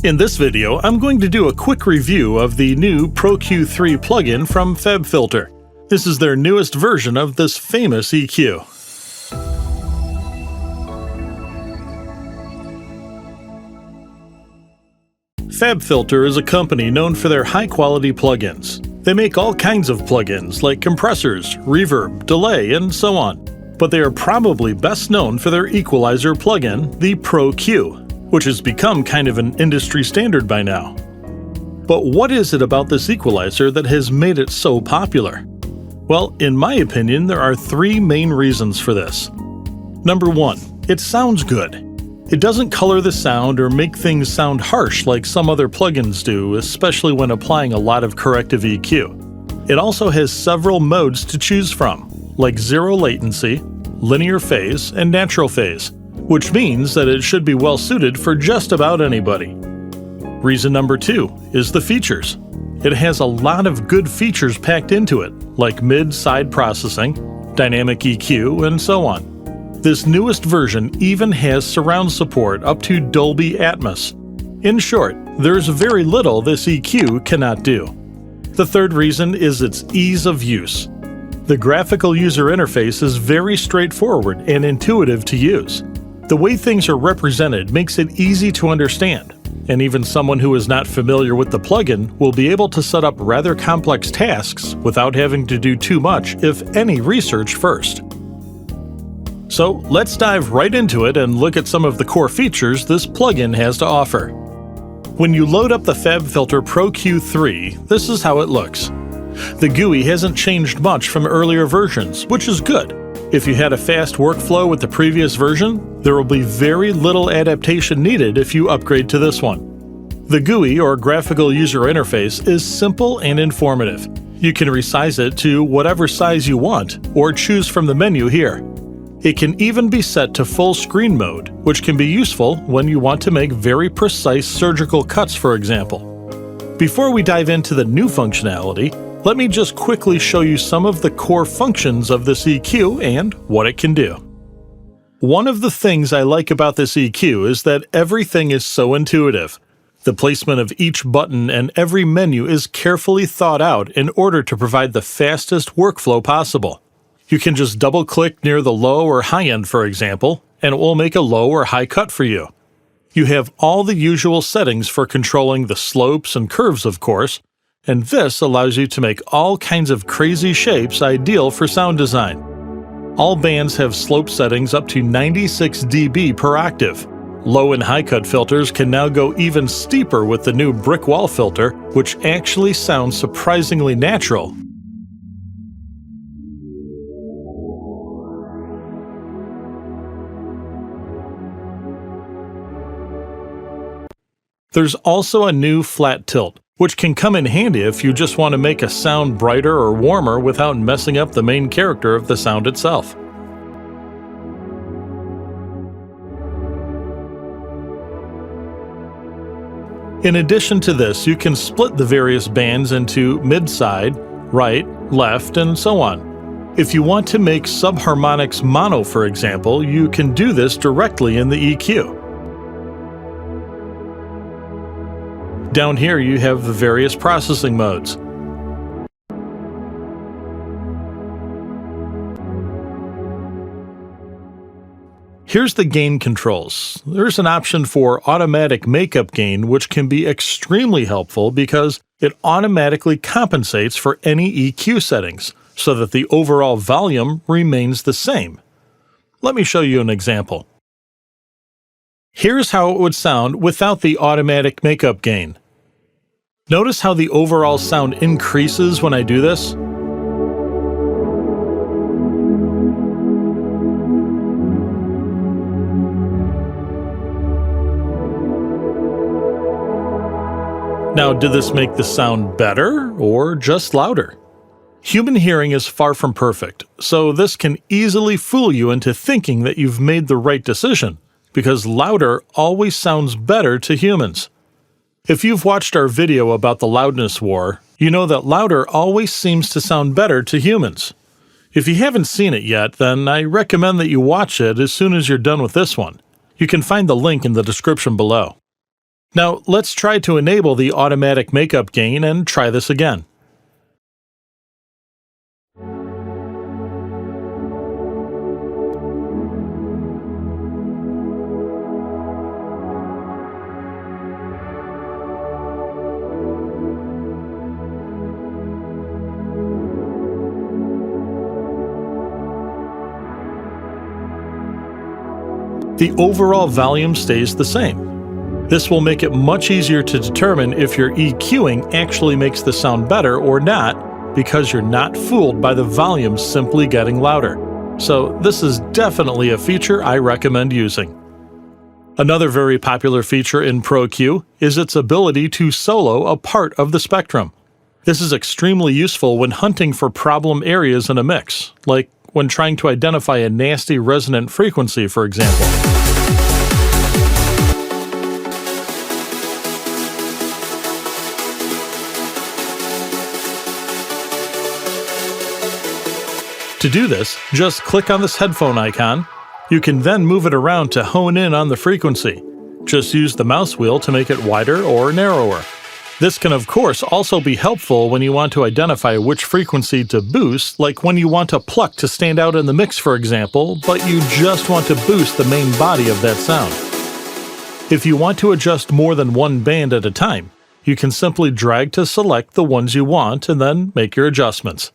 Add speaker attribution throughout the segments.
Speaker 1: In this video, I'm going to do a quick review of the new Pro Q3 plugin from Fabfilter. This is their newest version of this famous EQ. Fabfilter is a company known for their high-quality plugins. They make all kinds of plugins like compressors, reverb, delay, and so on. But they are probably best known for their equalizer plugin, the Pro Q, which has become kind of an industry standard by now. But what is it about this equalizer that has made it so popular? Well, in my opinion, there are three main reasons for this. Number one, it sounds good. It doesn't color the sound or make things sound harsh like some other plugins do, especially when applying a lot of corrective EQ. It also has several modes to choose from, like zero latency, linear phase, and natural phase, which means that it should be well suited for just about anybody. Reason number two is the features. It has a lot of good features packed into it, like mid-side processing, dynamic EQ, and so on. This newest version even has surround support up to Dolby Atmos. In short, there's very little this EQ cannot do. The third reason is its ease of use. The graphical user interface is very straightforward and intuitive to use. The way things are represented makes it easy to understand, and even someone who is not familiar with the plugin will be able to set up rather complex tasks without having to do too much, if any, research first. So let's dive right into it and look at some of the core features this plugin has to offer. When you load up the Fabfilter Pro Q3, this is how it looks. The GUI hasn't changed much from earlier versions, which is good. If you had a fast workflow with the previous version, there will be very little adaptation needed if you upgrade to this one. The GUI, or graphical user interface, is simple and informative. You can resize it to whatever size you want, or choose from the menu here. It can even be set to full screen mode, which can be useful when you want to make very precise surgical cuts, for example. Before we dive into the new functionality, let me just quickly show you some of the core functions of this EQ and what it can do. One of the things I like about this EQ is that everything is so intuitive. The placement of each button and every menu is carefully thought out in order to provide the fastest workflow possible. You can just double-click near the low or high end, for example, and it will make a low or high cut for you. You have all the usual settings for controlling the slopes and curves, of course, and this allows you to make all kinds of crazy shapes ideal for sound design. All bands have slope settings up to 96 dB per octave. Low and high cut filters can now go even steeper with the new brick wall filter, which actually sounds surprisingly natural. There's also a new flat tilt, which can come in handy if you just want to make a sound brighter or warmer without messing up the main character of the sound itself. In addition to this, you can split the various bands into mid-side, right, left, and so on. If you want to make subharmonics mono, for example, you can do this directly in the EQ. Down here you have the various processing modes. Here's the gain controls. There's an option for automatic makeup gain, which can be extremely helpful because it automatically compensates for any EQ settings so that the overall volume remains the same. Let me show you an example. Here's how it would sound without the automatic makeup gain. Notice how the overall sound increases when I do this? Now, did this make the sound better or just louder? Human hearing is far from perfect, so this can easily fool you into thinking that you've made the right decision, because louder always sounds better to humans. If you've watched our video about the loudness war, you know that louder always seems to sound better to humans. If you haven't seen it yet, then I recommend that you watch it as soon as you're done with this one. You can find the link in the description below. Now let's try to enable the automatic makeup gain and try this again. The overall volume stays the same. This will make it much easier to determine if your EQing actually makes the sound better or not, because you're not fooled by the volume simply getting louder. So this is definitely a feature I recommend using. Another very popular feature in Pro Q is its ability to solo a part of the spectrum. This is extremely useful when hunting for problem areas in a mix, like when trying to identify a nasty resonant frequency, for example. To do this, just click on this headphone icon. You can then move it around to hone in on the frequency. Just use the mouse wheel to make it wider or narrower. This can of course also be helpful when you want to identify which frequency to boost, like when you want a pluck to stand out in the mix, for example, but you just want to boost the main body of that sound. If you want to adjust more than one band at a time, you can simply drag to select the ones you want and then make your adjustments.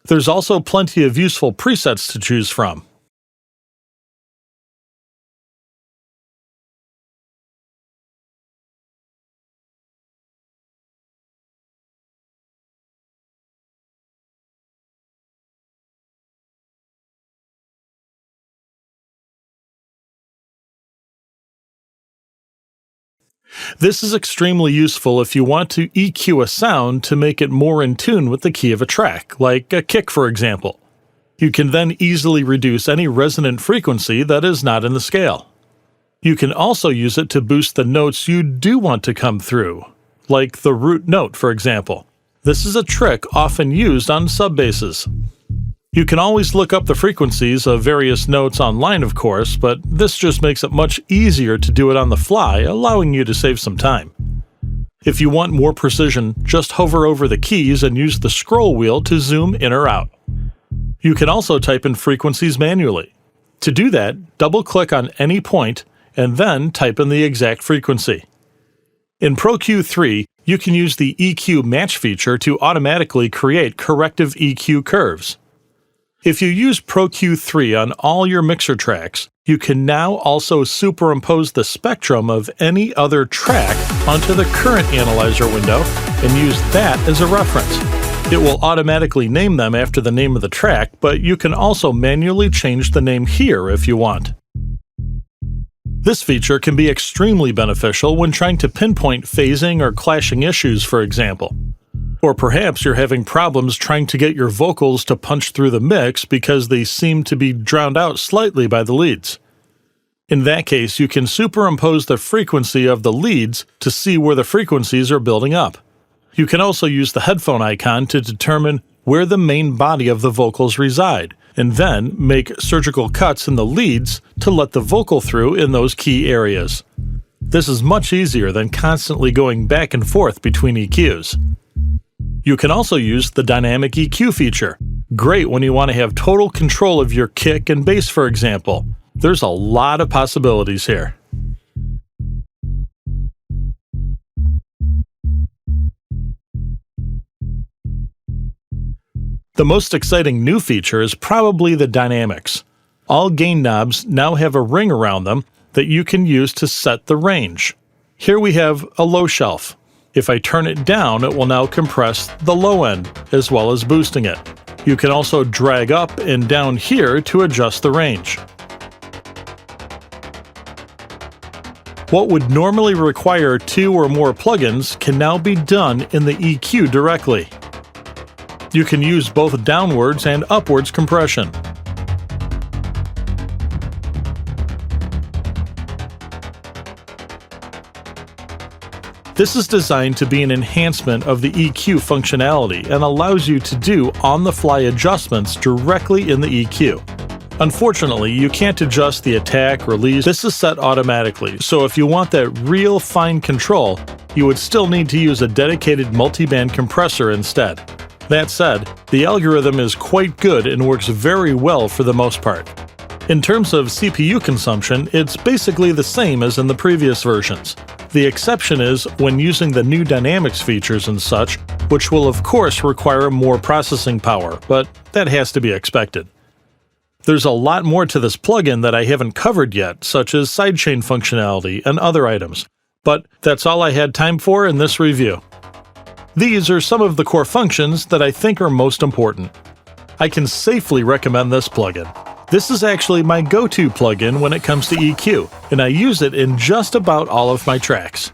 Speaker 1: There's also plenty of useful presets to choose from. This is extremely useful if you want to EQ a sound to make it more in tune with the key of a track, like a kick, for example. You can then easily reduce any resonant frequency that is not in the scale. You can also use it to boost the notes you do want to come through, like the root note, for example. This is a trick often used on subbasses. You can always look up the frequencies of various notes online, of course, but this just makes it much easier to do it on the fly, allowing you to save some time. If you want more precision, just hover over the keys and use the scroll wheel to zoom in or out. You can also type in frequencies manually. To do that, double-click on any point and then type in the exact frequency. In Pro Q3, you can use the EQ Match feature to automatically create corrective EQ curves. If you use Pro Q3 on all your mixer tracks, you can now also superimpose the spectrum of any other track onto the current analyzer window and use that as a reference. It will automatically name them after the name of the track, but you can also manually change the name here if you want. This feature can be extremely beneficial when trying to pinpoint phasing or clashing issues, for example. Or perhaps you're having problems trying to get your vocals to punch through the mix because they seem to be drowned out slightly by the leads. In that case, you can superimpose the frequency of the leads to see where the frequencies are building up. You can also use the headphone icon to determine where the main body of the vocals reside, and then make surgical cuts in the leads to let the vocal through in those key areas. This is much easier than constantly going back and forth between EQs. You can also use the dynamic EQ feature. Great when you want to have total control of your kick and bass, for example. There's a lot of possibilities here. The most exciting new feature is probably the dynamics. All gain knobs now have a ring around them that you can use to set the range. Here we have a low shelf. If I turn it down, it will now compress the low end, as well as boosting it. You can also drag up and down here to adjust the range. What would normally require 2 or more plugins can now be done in the EQ directly. You can use both downwards and upwards compression. This is designed to be an enhancement of the EQ functionality and allows you to do on-the-fly adjustments directly in the EQ. Unfortunately, you can't adjust the attack, release. This is set automatically, so if you want that real fine control, you would still need to use a dedicated multiband compressor instead. That said, the algorithm is quite good and works very well for the most part. In terms of CPU consumption, it's basically the same as in the previous versions. The exception is when using the new dynamics features and such, which will of course require more processing power, but that has to be expected. There's a lot more to this plugin that I haven't covered yet, such as sidechain functionality and other items, but that's all I had time for in this review. These are some of the core functions that I think are most important. I can safely recommend this plugin. This is actually my go-to plugin when it comes to EQ, and I use it in just about all of my tracks.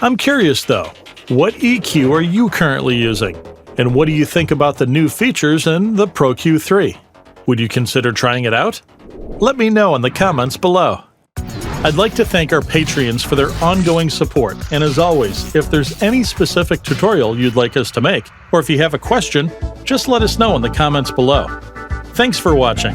Speaker 1: I'm curious though, what EQ are you currently using? And what do you think about the new features in the Pro Q3? Would you consider trying it out? Let me know in the comments below. I'd like to thank our Patreons for their ongoing support, and as always, if there's any specific tutorial you'd like us to make, or if you have a question, just let us know in the comments below. Thanks for watching.